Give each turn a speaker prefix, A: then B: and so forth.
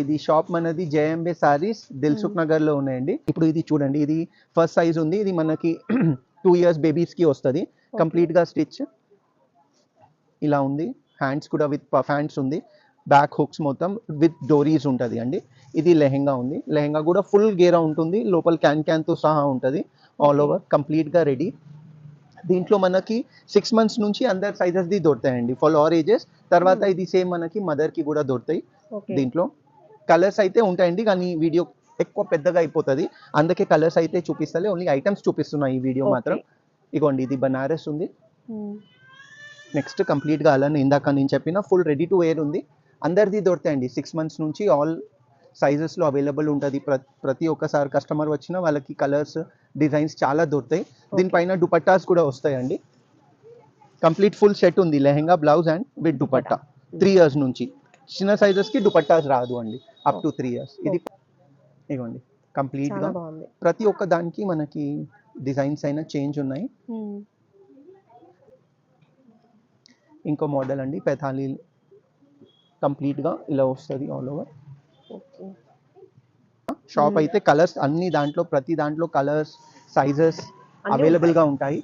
A: ఇది షాప్ మనది జేఎంబే సారీస్ దిల్సుఖ్ నగర్ లో ఉన్నాయండి. ఇప్పుడు ఇది చూడండి, ఇది ఫస్ట్ సైజ్ ఉంది. ఇది మనకి 2 ఇయర్స్ బేబీస్ కి వస్తుంది. కంప్లీట్ గా స్టిచ్ ఇలా ఉంది. హ్యాండ్స్ కూడా విత్ పఫ్ హ్యాండ్స్ ఉంది. బ్యాక్ హుక్స్ మొత్తం విత్ డోరీస్ ఉంటుంది అండి. ఇది లెహెంగా ఉంది. లెహెంగా కూడా ఫుల్ గేరా ఉంటుంది. లోపల క్యాన్ తో సహా ఉంటుంది. ఆల్ ఓవర్ కంప్లీట్ గా రెడీ. దీంట్లో మనకి 6 months నుంచి అందర్ సైజెస్ ది దొరుకుతాయండి ఫర్ ఆల్ ఏజెస్. తర్వాత ఇది సేమ్ మనకి మదర్ కి కూడా దొరుకుతాయి. దీంట్లో కలర్స్ అయితే ఉంటాయండి, కానీ వీడియో ఎక్కువ పెద్దగా అయిపోతుంది, అందుకే కలర్స్ అయితే చూపిస్తలే, ఓన్లీ ఐటమ్స్ చూపిస్తున్నాయి ఈ వీడియో మాత్రం. ఇగోండి ఇది బనారస్ ఉంది. నెక్స్ట్ కంప్లీట్గా అలానే ఇందాక నేను చెప్పిన ఫుల్ రెడీ టు వేర్ ఉంది. అందరిది దొరుకుతాయండి. 6 months నుంచి ఆల్ సైజెస్లో అవైలబుల్ ఉంటుంది. ప్రతి ఒక్కసారి కస్టమర్ వచ్చినా వాళ్ళకి కలర్స్ డిజైన్స్ చాలా దొరుకుతాయి. దీనిపైన దుపట్టాస్ కూడా వస్తాయండి. కంప్లీట్ ఫుల్ సెట్ ఉంది, lehenga blouse and with dupatta. 3 years నుంచి చిన్న సైజెస్కి దుపట్టాస్ రాదు అండి, అప్ టు 3 years. ఇది ఇగోండి కంప్లీట్గా ప్రతి ఒక్క దానికి మనకి డిజైన్స్ అయినా చేంజ్ ఉన్నాయి. ఇంకో మోడల్ అండి పెథాలి, కంప్లీట్గా ఇలా వస్తుంది ఆల్ ఓవర్. షాప్ అయితే కలర్స్ అన్ని దాంట్లో ప్రతి దాంట్లో కలర్స్ సైజెస్ అవైలబుల్గా ఉంటాయి.